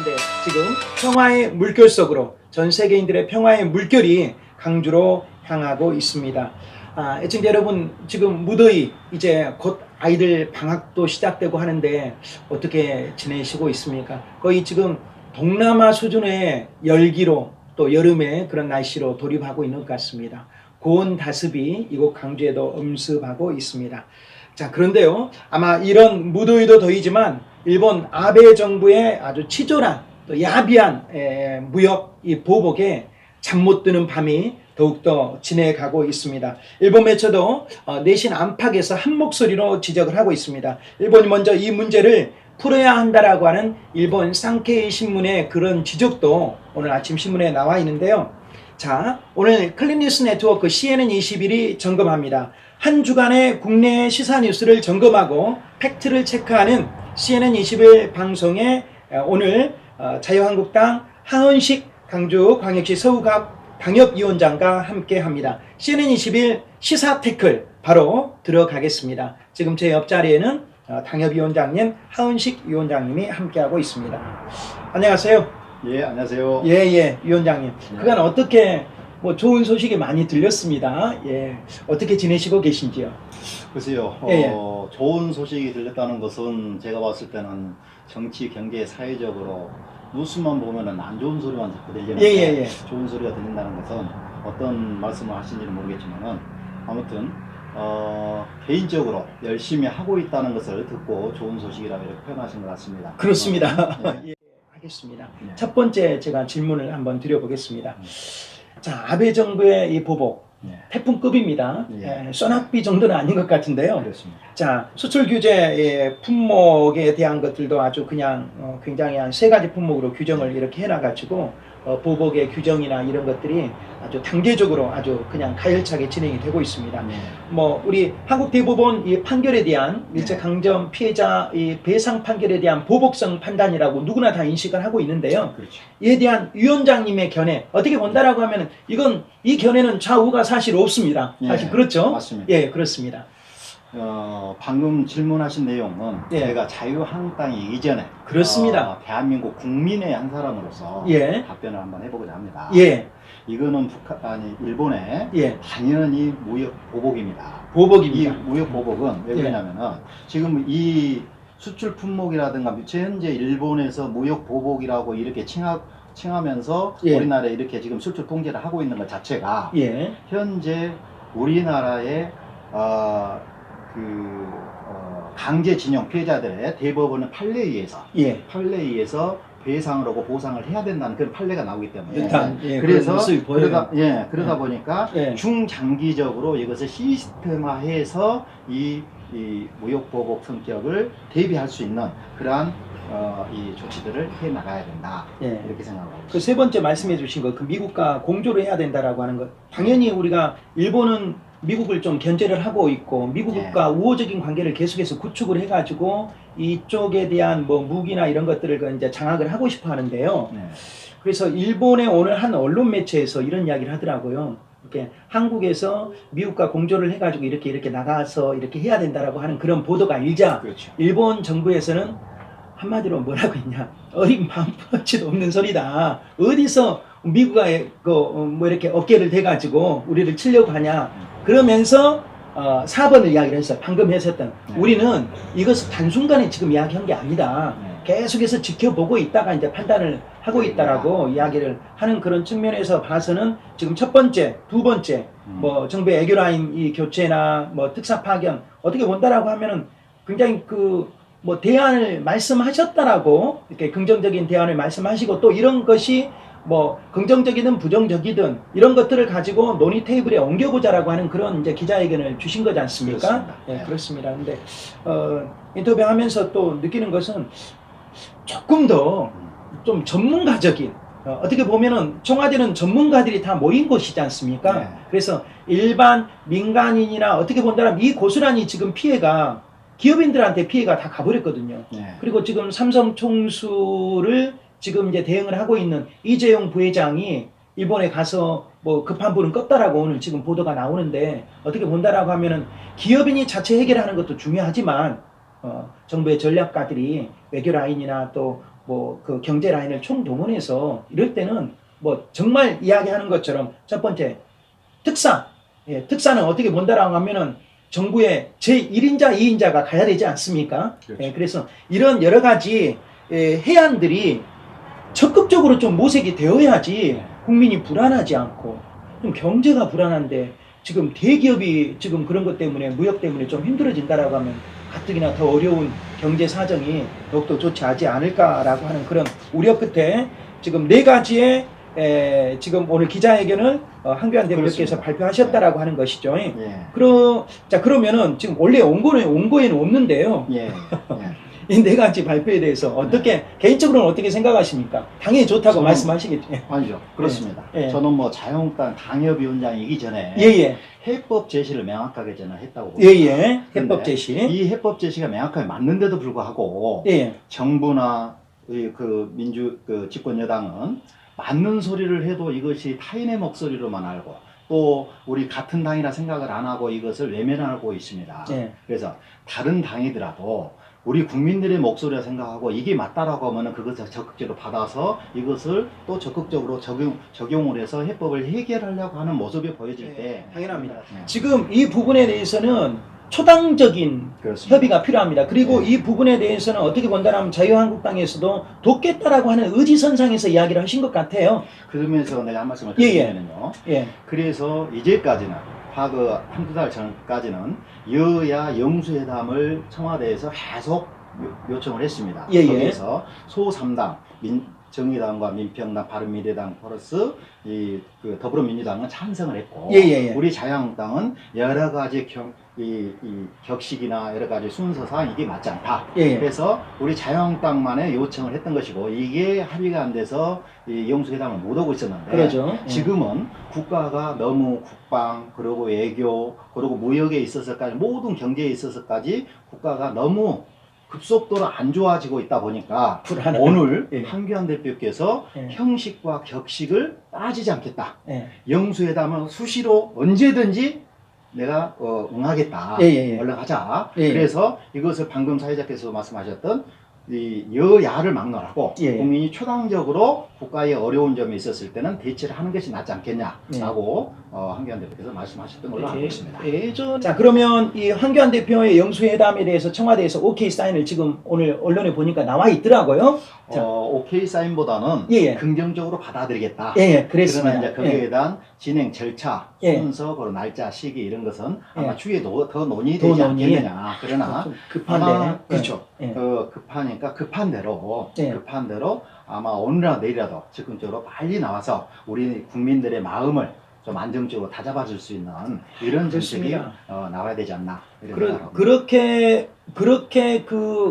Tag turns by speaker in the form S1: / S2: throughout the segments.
S1: 하는데 지금 평화의 물결 속으로 전 세계인들의 평화의 물결이 강주로 향하고 있습니다. 애청자 여러분, 지금 무더위 이제 곧 아이들 방학도 시작되고 하는데 어떻게 지내시고 있습니까? 거의 지금 동남아 수준의 열기로 또 여름의 그런 날씨로 돌입하고 있는 것 같습니다. 고온 다습이 이곳 강주에도 엄습하고 있습니다. 자, 그런데요, 아마 이런 무더위도 더위지만 일본 아베 정부의 아주 치졸한 또 야비한 무역 이 보복에 잠 못 드는 밤이 더욱더 진해가고 있습니다. 일본 매체도 내신 안팎에서 한 목소리로 지적을 하고 있습니다. 일본이 먼저 이 문제를 풀어야 한다라고 하는 일본 산케이 신문의 그런 지적도 오늘 아침 신문에 나와 있는데요. 자, 오늘 클린뉴스 네트워크 CNN21이 점검합니다. 한 주간의 국내 시사 뉴스를 점검하고 팩트를 체크하는 CNN21 방송에 오늘 자유한국당 하은식 강주광역시 서우갑 당협위원장과 함께합니다. CNN21 시사 태클 바로 들어가겠습니다. 지금 제 옆자리에는 당협위원장님 하은식 위원장님이 함께하고 있습니다. 안녕하세요.
S2: 예, 안녕하세요.
S1: 예, 위원장님. 그간 어떻게 좋은 소식이 많이 들렸습니다. 예, 어떻게 지내시고 계신지요?
S2: 글쎄요,
S1: 예.
S2: 좋은 소식이 들렸다는 것은 제가 봤을 때는 정치, 경제, 사회적으로 뉴스만 보면은 안 좋은 소리만 자꾸 들리는데
S1: 예.
S2: 좋은 소리가 들린다는 것은 어떤 말씀을 하신지는 모르겠지만은 아무튼 개인적으로 열심히 하고 있다는 것을 듣고 좋은 소식이라고 이렇게 표현하신 것 같습니다.
S1: 그렇습니다.
S2: 예.
S1: 예, 하겠습니다.
S2: 예.
S1: 첫 번째 제가 질문을 한번 드려보겠습니다. 자, 아베 정부의 이 보복,
S2: 예.
S1: 태풍급입니다.
S2: 예.
S1: 소낙비 정도는 아닌 것 같은데요.
S2: 그렇습니다.
S1: 자, 수출 규제의 품목에 대한 것들도 아주 그냥 굉장히 한 3가지 품목으로 규정을 이렇게 해놔가지고 보복의 규정이나 이런 것들이 아주 단계적으로 아주 그냥 가열차게 진행이 되고 있습니다.
S2: 예.
S1: 우리 한국 대법원 이 판결에 대한 일제강점 피해자 이 배상 판결에 대한 보복성 판단이라고 누구나 다 인식을 하고 있는데요.
S2: 그렇죠.
S1: 이에 대한 위원장님의 견해 어떻게 본다라고 하면은 이 견해는 좌우가 사실 없습니다. 사실
S2: 예,
S1: 그렇죠?
S2: 맞습니다.
S1: 예, 그렇습니다.
S2: 방금 질문하신 내용은
S1: 예.
S2: 제가 자유한국당이 이전에
S1: 그렇습니다.
S2: 대한민국 국민의 한 사람으로서
S1: 예.
S2: 답변을 한번 해보고자 합니다.
S1: 예,
S2: 이거는 일본의
S1: 예,
S2: 당연히 무역 보복입니다. 이
S1: 보복입니다.
S2: 무역 보복은 왜 그러냐면은 지금 이 수출 품목이라든가 현재 일본에서 무역 보복이라고 이렇게 칭하면서
S1: 예.
S2: 우리나라에 이렇게 지금 수출 통제를 하고 있는 것 자체가
S1: 예,
S2: 현재 우리나라의 강제징용 피해자들의 대법원의 판례에 의해서 배상을 하고 보상을 해야 된다는 그런 판례가 나오기 때문에
S1: 일단
S2: 그래서
S1: 그러다
S2: 그러다 보니까 중장기적으로 이것을 시스템화해서 이 무역 보복 성격을 대비할 수 있는 그러한 이 조치들을 해 나가야 된다. 이렇게 생각하고 있습니다.
S1: 그 세 번째 말씀해 주신 거, 그 미국과 공조를 해야 된다라고 하는 것. 당연히 우리가 일본은 미국을 좀 견제를 하고 있고 미국과 우호적인 관계를 계속해서 구축을 해가지고 이쪽에 대한 무기나 이런 것들을 이제 장악을 하고 싶어 하는데요. 그래서 일본의 오늘 한 언론 매체에서 이런 이야기를 하더라고요. 이렇게 한국에서 미국과 공조를 해가지고 이렇게 나가서 이렇게 해야 된다라고 하는 그런 보도가 일자
S2: 그렇죠.
S1: 일본 정부에서는 한마디로 뭐라고 했냐, 어린 밤퍼치도 없는 소리다. 어디서 미국과 이렇게 어깨를 대가지고 우리를 치려고 하냐. 그러면서 4번을 이야기를 했어요. 방금 했었던. 우리는 이것을 단순간에 지금 이야기한 게 아니다. 계속해서 지켜보고 있다가 이제 판단을 하고 있다라고 이야기를 하는 그런 측면에서 봐서는 지금 첫 번째, 두 번째, 정부의 애교라인 이 교체나 특사 파견 어떻게 본다라고 하면은 굉장히 대안을 말씀하셨다라고 이렇게 긍정적인 대안을 말씀하시고 또 이런 것이 긍정적이든 부정적이든 이런 것들을 가지고 논의 테이블에 옮겨보자라고 하는 그런 이제 기자회견을 주신 거지 않습니까?
S2: 그렇습니다.
S1: 네, 그렇습니다. 근데 인터뷰하면서 또 느끼는 것은 조금 더 좀 전문가적인 어떻게 보면은 청와대는 전문가들이 다 모인 곳이지 않습니까? 그래서 일반 민간인이나 어떻게 본다면 이 고스란히 지금 피해가 기업인들한테 피해가 다 가버렸거든요. 그리고 지금 삼성 총수를 지금 이제 대응을 하고 있는 이재용 부회장이 일본에 가서 급한 불은 껐다라고 오늘 지금 보도가 나오는데 어떻게 본다라고 하면은 기업인이 자체 해결하는 것도 중요하지만 정부의 전략가들이 외교 라인이나 또 뭐 그 경제 라인을 총동원해서 이럴 때는 뭐 정말 이야기하는 것처럼 첫 번째 특사, 특사는 어떻게 본다라고 하면은 정부의 제1인자, 2인자가 가야 되지 않습니까?
S2: 그렇죠.
S1: 그래서 이런 여러 가지 해안들이 적극적으로 좀 모색이 되어야지 국민이 불안하지 않고 좀 경제가 불안한데 지금 대기업이 지금 그런 것 때문에 무역 때문에 좀 힘들어진다라고 하면 가뜩이나 더 어려운 경제 사정이 더욱더 좋지 않을까라고 하는 그런 우려 끝에 지금 네 가지의 지금 오늘 기자회견을 한교안 대표께서
S2: 그렇습니다.
S1: 발표하셨다라고 하는 것이죠.
S2: 예.
S1: 자 그러면은 지금 원래 원고에는 없는데요.
S2: 예. 예.
S1: 이 네 가지 발표에 대해서 어떻게 개인적으로는 어떻게 생각하십니까? 당연히 좋다고
S2: 저는-
S1: 말씀하시겠죠.
S2: 아니죠. 그렇습니다.
S1: 예.
S2: 저는 뭐 자유한국당 당협위원장이기 전에
S1: 예예
S2: 해법 제시를 명확하게 저는 했다고 봅니다.
S1: 예예 해법
S2: 그런데
S1: 제시
S2: 이 해법 제시가 명확하게 맞는데도 불구하고
S1: 예
S2: 정부나 그 집권 여당은 맞는 소리를 해도 이것이 타인의 목소리로만 알고 또 우리 같은 당이라 생각을 안 하고 이것을 외면하고 있습니다.
S1: 예.
S2: 그래서 다른 당이더라도 우리 국민들의 목소리라 생각하고 이게 맞다라고 하면은 그것을 적극적으로 받아서 이것을 또 적극적으로 적용을 해서 해법을 해결하려고 하는 모습이 보여질 때
S1: 당연합니다.
S2: 네.
S1: 지금 이 부분에 대해서는 초당적인
S2: 그렇습니다.
S1: 협의가 필요합니다. 그리고
S2: 네.
S1: 이 부분에 대해서는 어떻게 본다면 자유한국당에서도 돕겠다라고 하는 의지선상에서 이야기를 하신 것 같아요.
S2: 그러면서 내가 한 말씀을
S1: 예, 예.
S2: 드리면요.
S1: 예.
S2: 그래서 이제까지는 한두 달 전까지는 여야 영수회담을 청와대에서 계속 요청을 했습니다.
S1: 예, 예.
S2: 거기에서 소3당 정의당과 민평당, 바른미래당 플러스 그 더불어민주당은 찬성을 했고
S1: 예, 예, 예.
S2: 우리 자유한국당은 여러 가지 이 격식이나 여러 가지 순서상 이게 맞지 않다.
S1: 예, 예.
S2: 그래서 우리 자유한국당만의 요청을 했던 것이고 이게 합의가 안 돼서 이 영수회담을 못 오고 있었는데
S1: 그러죠. 예.
S2: 지금은 국가가 너무 국방 그리고 외교 그리고 무역에 있어서까지 모든 경제에 있어서까지 국가가 너무 급속도로 안 좋아지고 있다 보니까
S1: 불안한.
S2: 오늘
S1: 예.
S2: 한교안 대표께서
S1: 예.
S2: 형식과 격식을 빠지지 않겠다.
S1: 예.
S2: 영수회담은 수시로 언제든지 내가 응하겠다.
S1: 예, 예, 예.
S2: 얼른 하자.
S1: 예.
S2: 그래서 이것을 방금 사회자께서 말씀하셨던 이 여야를 막론하고
S1: 예.
S2: 국민이 초당적으로 국가에 어려운 점이 있었을 때는 대처를 하는 것이 낫지 않겠냐라고 한교안 대표께서 말씀하셨던 걸로 알고 있습니다.
S1: 자 그러면 이 한교안 대표의 영수회담에 대해서 청와대에서 오케이 사인을 지금 오늘 언론에 보니까 나와 있더라고요. 자.
S2: 오케이 사인보다는
S1: 예, 예.
S2: 긍정적으로 받아들이겠다.
S1: 예, 그랬습니다.
S2: 그러나 이제 거기에
S1: 예.
S2: 대한 진행 절차,
S1: 예.
S2: 순서, 그리고 날짜, 시기 이런 것은 아마
S1: 예.
S2: 추후에 더 논의되지
S1: 더 논의.
S2: 않겠느냐. 그러나
S1: 좀 급한데.
S2: 아마 그렇죠.
S1: 예.
S2: 급하니까 급한 대로 아마 오늘이나 내일이라도 적극적으로 빨리 나와서 우리 국민들의 마음을 좀 안정적으로 다잡아줄 수 있는 이런 정책이
S1: 그렇습니다.
S2: 나와야 되지 않나 이런 생각합니다.
S1: 그렇게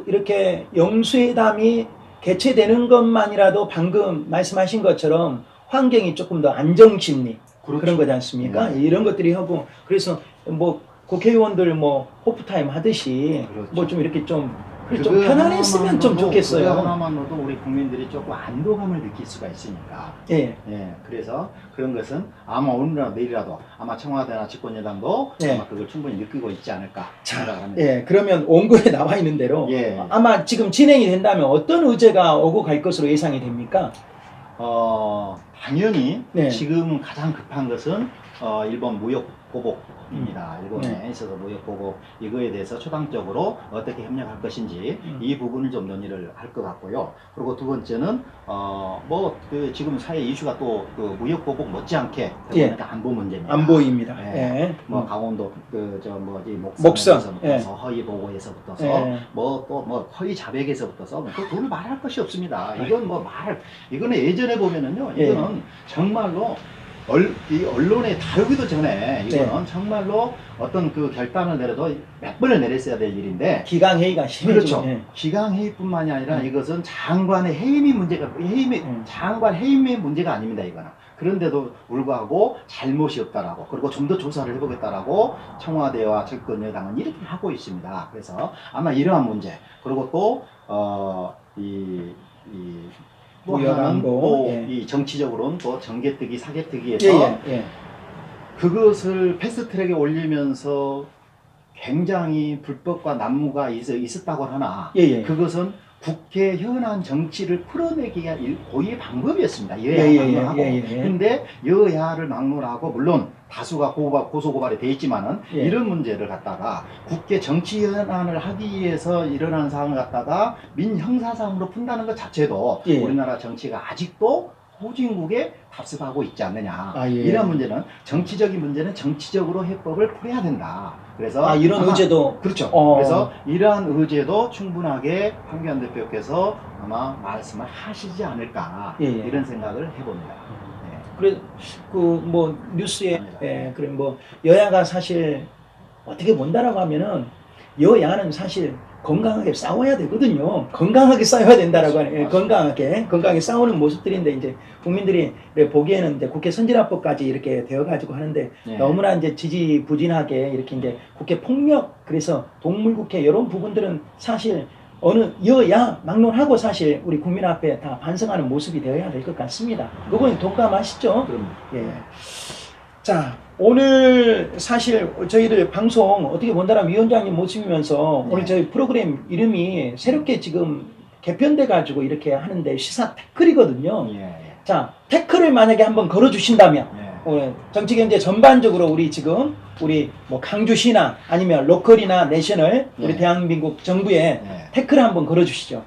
S1: 이렇게 영수회담이 개최되는 것만이라도 방금 말씀하신 것처럼 환경이 조금 더 안정심리
S2: 그렇죠.
S1: 그런 거지 않습니까? 이런 것들이 하고 그래서 뭐 국회의원들 뭐 호프타임 하듯이
S2: 그렇죠.
S1: 뭐 좀 이렇게 좀
S2: 그거
S1: 편안했으면 좀
S2: 하나만으로도,
S1: 좋겠어요.
S2: 그거 하나만으로도 우리 국민들이 조금 안도감을 느낄 수가 있으니까.
S1: 예.
S2: 예, 그래서 그런 것은 아마 오늘이나 내일이라도 아마 청와대나 집권여당도
S1: 예.
S2: 아마 그걸 충분히 느끼고 있지 않을까 생각을 합니다.
S1: 예, 그러면 원고에 나와 있는 대로
S2: 예.
S1: 아마 지금 진행이 된다면 어떤 의제가 오고 갈 것으로 예상이 됩니까?
S2: 당연히
S1: 네.
S2: 지금 가장 급한 것은 일본 무역 보복입니다. 일본에 있어서 무역 보복 이거에 대해서 초당적으로 어떻게 협력할 것인지 이 부분을 좀 논의를 할 것 같고요. 그리고 두 번째는 지금 사회 이슈가 또 그 무역 보복 못지않게
S1: 예.
S2: 안보 문제입니다.
S1: 안보입니다.
S2: 예.
S1: 예.
S2: 뭐 강원도
S1: 목성.
S2: 목성에서부터 허위 보고에서부터서
S1: 예.
S2: 허위 자백에서부터서 그 둘 말할 것이 없습니다. 이건 이거는 예전에 보면은요. 이거는 정말로 이 언론에 다루기도 전에 이거는 정말로 어떤 그 결단을 내려도 몇 번을 내렸어야 될 일인데
S1: 기강회의가 심해지죠.
S2: 그렇죠.
S1: 예.
S2: 기강회의뿐만이 아니라 이것은 장관의 해임이 장관 해임의 문제가 아닙니다. 이거는. 그런데도 불구하고 잘못이 없다라고 그리고 좀 더 조사를 해보겠다라고 청와대와 집권여당은 이렇게 하고 있습니다. 그래서 아마 이러한 문제 그리고 또
S1: 무역안보,
S2: 이 정치적으로는 또 정개특위, 사개특위에서 그것을 패스트트랙에 올리면서 굉장히 불법과 난무가 있었다고 하나 그것은 국회 현안 정치를 풀어내기가 고유의 방법이었습니다.
S1: 예,
S2: 여야
S1: 예,
S2: 막론하고.
S1: 예, 예, 예.
S2: 근데 여야를 막론하고 물론 다수가 고소 고발이 돼 있지만은
S1: 예.
S2: 이런 문제를 갖다가 국회 정치 현안을 하기 위해서 일어나는 상황을 갖다가 민형사상으로 푼다는 것 자체도
S1: 예.
S2: 우리나라 정치가 아직도 후진국에 답습하고 있지 않느냐.
S1: 아, 예.
S2: 이런 문제는 정치적인 문제는 정치적으로 해법을 풀어야 된다. 그래서
S1: 이런
S2: 아마
S1: 의제도
S2: 그렇죠.
S1: 어.
S2: 그래서 이러한 의제도 충분하게 황교안 대표께서 아마 말씀을 하시지 않을까
S1: 예, 예.
S2: 이런 생각을 해봅니다. 네.
S1: 그래 그 뭐 뉴스에
S2: 네.
S1: 그래 뭐 여야가 사실 어떻게 본다라고 하면은 여야는 사실 건강하게 싸워야 되거든요. 건강하게 싸워야 된다라고 하는 건강하게 싸우는 모습들인데 이제 국민들이 보기에는 이제 국회 선진화법까지 이렇게 되어가지고 하는데
S2: 네.
S1: 너무나 이제 지지부진하게 이렇게 이제 국회 폭력 그래서 동물국회 이런 부분들은 사실 어느 여야 막론하고 사실 우리 국민 앞에 다 반성하는 모습이 되어야 될 것 같습니다. 그건 동감하시죠?
S2: 그럼
S1: 예. 자, 오늘 사실 저희들 방송 어떻게 본다면 위원장님 모시면서
S2: 네.
S1: 오늘 저희 프로그램 이름이 새롭게 지금 개편돼 가지고 이렇게 하는데 시사 태클이거든요.
S2: 예.
S1: 자, 태클을 만약에 한번 걸어 주신다면
S2: 예.
S1: 오늘 정치 경제 전반적으로 우리 뭐 강주시나 아니면 로컬이나 내셔널 우리
S2: 네.
S1: 대한민국 정부에
S2: 예.
S1: 태클 한번 걸어 주시죠.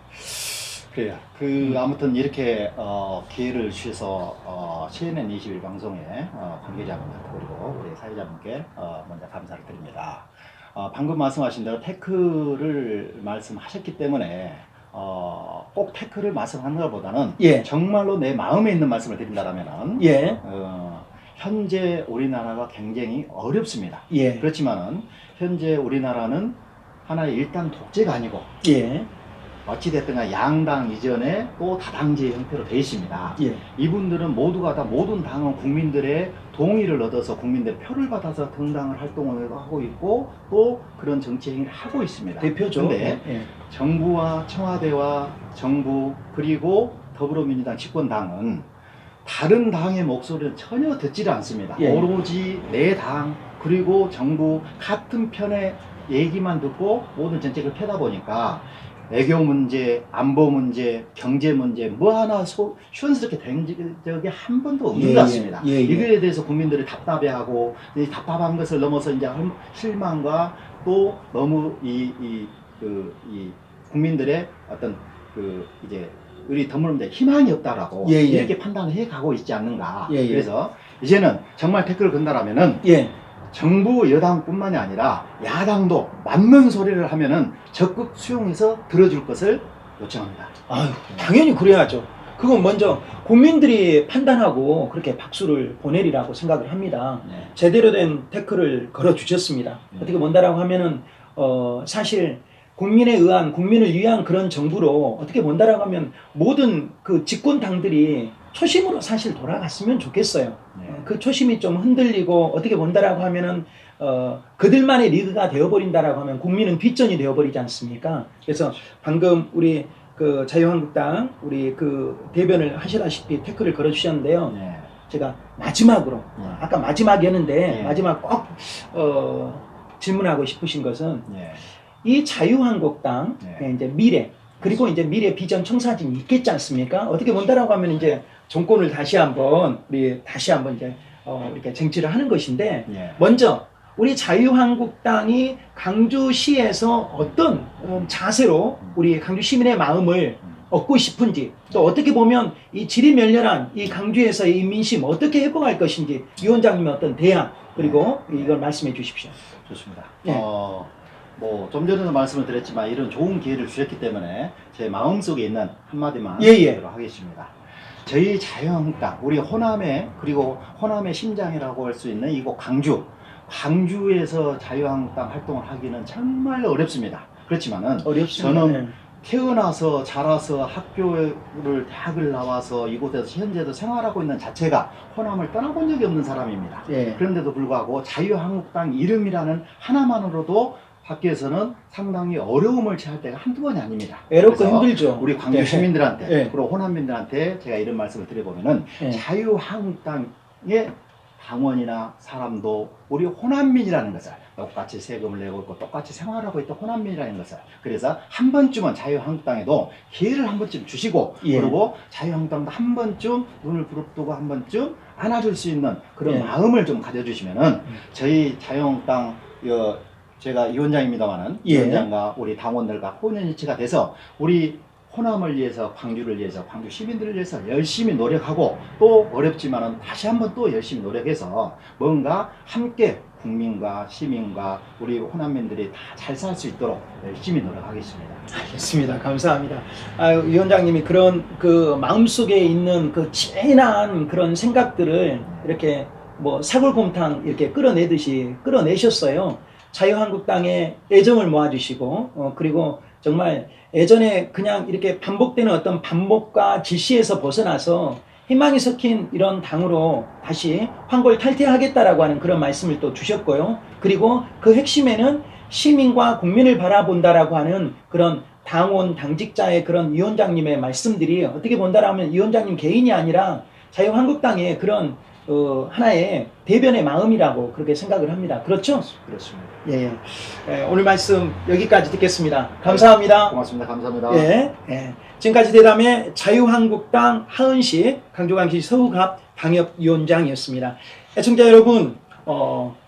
S2: 그래요. 아무튼 이렇게 기회를 주셔서 CNN 21 방송에 관계자분들 그리고 우리 사회자분께 먼저 감사를 드립니다. 방금 말씀하신 대로 태클을 말씀하셨기 때문에 꼭 태클을 말씀하는 것보다는
S1: 예.
S2: 정말로 내 마음에 있는 말씀을 드린다라면은
S1: 예.
S2: 현재 우리나라가 굉장히 어렵습니다.
S1: 예.
S2: 그렇지만은 현재 우리나라는 하나의 일단 독재가 아니고
S1: 예.
S2: 어찌됐든 양당 이전에 또 다당제 형태로 되어 있습니다.
S1: 예.
S2: 이분들은 모두가 다 모든 당은 국민들의 동의를 얻어서 국민들의 표를 받아서 정당을 활동을 하고 있고 또 그런 정치 행위를 하고 있습니다.
S1: 대표죠.
S2: 그런데
S1: 예.
S2: 정부와 청와대와 정부 그리고 더불어민주당 집권당은 다른 당의 목소리를 전혀 듣지를 않습니다.
S1: 예.
S2: 오로지 내 당 그리고 정부 같은 편의 얘기만 듣고 모든 정책을 펴다 보니까 외교 문제, 안보 문제, 경제 문제 뭐 하나 시원스럽게 된 적이 한 번도 없는 것 같습니다.
S1: 예, 예.
S2: 이거에 대해서 국민들이 답답해하고 이 답답한 것을 넘어서 이제 실망과 또 너무 이 국민들의 어떤 이제 우리 더불어민주당 희망이 없다라고
S1: 예, 예.
S2: 이렇게 판단을 해 가고 있지 않는가.
S1: 예, 예.
S2: 그래서 이제는 정말 태클을 건다라면은
S1: 예.
S2: 정부 여당뿐만이 아니라 야당도 맞는 소리를 하면은 적극 수용해서 들어줄 것을 요청합니다.
S1: 아유, 당연히 그래야죠. 그건 먼저 국민들이 판단하고 그렇게 박수를 보내리라고 생각을 합니다.
S2: 네.
S1: 제대로 된 태클을 걸어 주셨습니다. 어떻게 본다라고 하면은 사실 국민을 위한 그런 정부로 어떻게 본다라고 하면 모든 그 집권 당들이 초심으로 사실 돌아갔으면 좋겠어요.
S2: 네.
S1: 그 초심이 좀 흔들리고 어떻게 본다라고 하면은 그들만의 리그가 되어버린다라고 하면 국민은 뒷전이 되어버리지 않습니까? 그래서 방금 우리 그 자유한국당 우리 그 대변을 하시다시피 태클을 걸어주셨는데요.
S2: 네.
S1: 제가 마지막으로
S2: 네.
S1: 아까 마지막이었는데
S2: 네.
S1: 마지막 꼭 질문하고 싶으신 것은
S2: 네.
S1: 이 자유한국당
S2: 네.
S1: 이제 미래 그리고 이제 미래 비전 청사진이 있겠지 않습니까? 어떻게 본다라고 하면 이제 정권을 다시 한번 이제 이렇게 쟁취를 하는 것인데
S2: 네.
S1: 먼저 우리 자유한국당이 강주시에서 어떤 자세로 우리 강주 시민의 마음을 얻고 싶은지 또 어떻게 보면 이 지리멸렬한 이 강주에서의 이 민심 어떻게 회복할 것인지 위원장님의 어떤 대안 그리고 이걸 말씀해 주십시오.
S2: 좋습니다.
S1: 네.
S2: 뭐 좀 전에도 말씀을 드렸지만 이런 좋은 기회를 주셨기 때문에 제 마음속에 있는 한마디만
S1: 예.
S2: 드리도록 하겠습니다. 저희 자유한국당 우리 호남의 그리고 호남의 심장이라고 할 수 있는 이곳 강주에서 자유한국당 활동을 하기는 정말 어렵습니다. 그렇지만은
S1: 어렵습니다.
S2: 저는 태어나서 자라서 대학을 나와서 이곳에서 현재도 생활하고 있는 자체가 호남을 떠나본 적이 없는 사람입니다.
S1: 예.
S2: 그런데도 불구하고 자유한국당 이름이라는 하나만으로도 밖에서는 상당히 어려움을 취할 때가 한두 번이 아닙니다.
S1: 외롭고
S2: 그래서
S1: 힘들죠.
S2: 우리 광주
S1: 네.
S2: 시민들한테
S1: 네.
S2: 그리고 호남민들한테 제가 이런 말씀을 드려보면은
S1: 네.
S2: 자유한국당에 당원이나 사람도 우리 호남민이라는 것을 똑같이 세금을 내고 있고 똑같이 생활하고 있던 호남민이라는 것을, 그래서 한 번쯤은 자유한국당에도 기회를 한 번쯤 주시고
S1: 예.
S2: 그리고 자유한국당도 한 번쯤 눈을 부릅뜨고 한 번쯤 안아줄 수 있는 그런
S1: 예.
S2: 마음을 좀 가져주시면은 저희 자유한국당 제가 위원장입니다만은
S1: 예.
S2: 위원장과 우리 당원들과 혼연일치가 돼서 우리 호남을 위해서, 광주를 위해서, 광주 시민들을 위해서 열심히 노력하고, 또 어렵지만은 다시 한번 또 열심히 노력해서 뭔가 함께 국민과 시민과 우리 호남민들이 다 잘 살 수 있도록 열심히 노력하겠습니다.
S1: 알겠습니다. 감사합니다. 위원장님이 그런 그 마음속에 있는 그 진한 그런 생각들을 이렇게 뭐 사골곰탕 이렇게 끌어내듯이 끌어내셨어요. 자유한국당에 애정을 모아주시고, 그리고 정말 예전에 그냥 이렇게 반복되는 어떤 반복과 지시에서 벗어나서 희망이 섞인 이런 당으로 다시 환골탈퇴하겠다라고 하는 그런 말씀을 또 주셨고요. 그리고 그 핵심에는 시민과 국민을 바라본다라고 하는 그런 당원, 당직자의 그런 위원장님의 말씀들이 어떻게 본다라면 위원장님 개인이 아니라 자유한국당의 그런 하나의 대변의 마음이라고 그렇게 생각을 합니다. 그렇죠?
S2: 그렇습니다.
S1: 예. 오늘 말씀 여기까지 듣겠습니다. 감사합니다.
S2: 고맙습니다. 감사합니다.
S1: 예. 지금까지 대담의 자유한국당 하은식 강조광시 서울갑 당협위원장이었습니다. 애청자 여러분,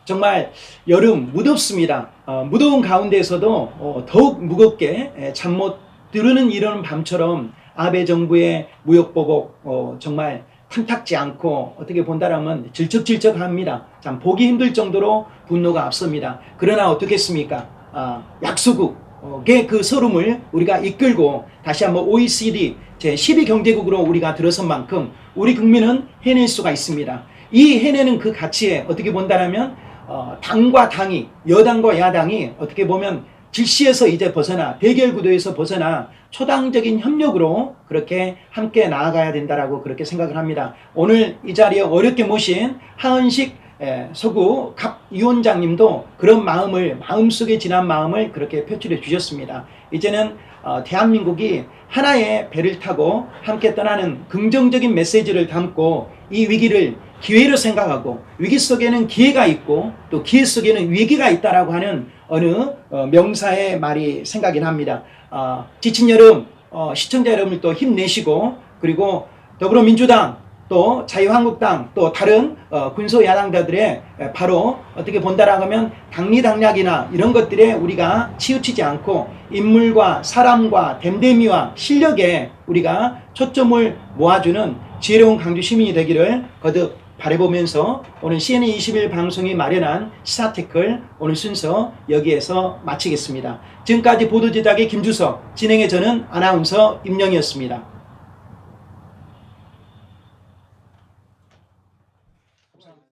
S1: 정말 여름 무덥습니다. 무더운 가운데에서도 더욱 무겁게 잠 못 드는 이런 밤처럼 아베 정부의 무역보복 정말 탐탁지 않고 어떻게 본다라면 질척질척합니다. 참 보기 힘들 정도로 분노가 앞섭니다. 그러나 어떻겠습니까? 약소국의 그 서름을 우리가 이끌고 다시 한번 OECD 제12경제국으로 우리가 들어선 만큼 우리 국민은 해낼 수가 있습니다. 이 해내는 그 가치에 어떻게 본다라면 당과 당이, 여당과 야당이 어떻게 보면 질시에서 이제 벗어나, 대결 구도에서 벗어나 초당적인 협력으로 그렇게 함께 나아가야 된다라고 그렇게 생각을 합니다. 오늘 이 자리에 어렵게 모신 하은식 서구 갑 위원장님도 그런 마음을, 마음속에 진한 마음을 그렇게 표출해 주셨습니다. 이제는 대한민국이 하나의 배를 타고 함께 떠나는 긍정적인 메시지를 담고 이 위기를 기회로 생각하고, 위기 속에는 기회가 있고 또 기회 속에는 위기가 있다라고 하는 어느 명사의 말이 생각이 납니다. 지친 여름, 시청자 여러분들 또 힘내시고, 그리고 더불어민주당 또 자유한국당 또 다른 군소야당자들의 바로 어떻게 본다라고 하면 당리당략이나 이런 것들에 우리가 치우치지 않고 인물과 사람과 댐댐이와 실력에 우리가 초점을 모아주는 지혜로운 광주 시민이 되기를 거듭 바라보면서 오늘 CNN21 방송이 마련한 시사테클 오늘 순서 여기에서 마치겠습니다. 지금까지 보도 제작의 김주석, 진행의 저는 아나운서 임영이었습니다.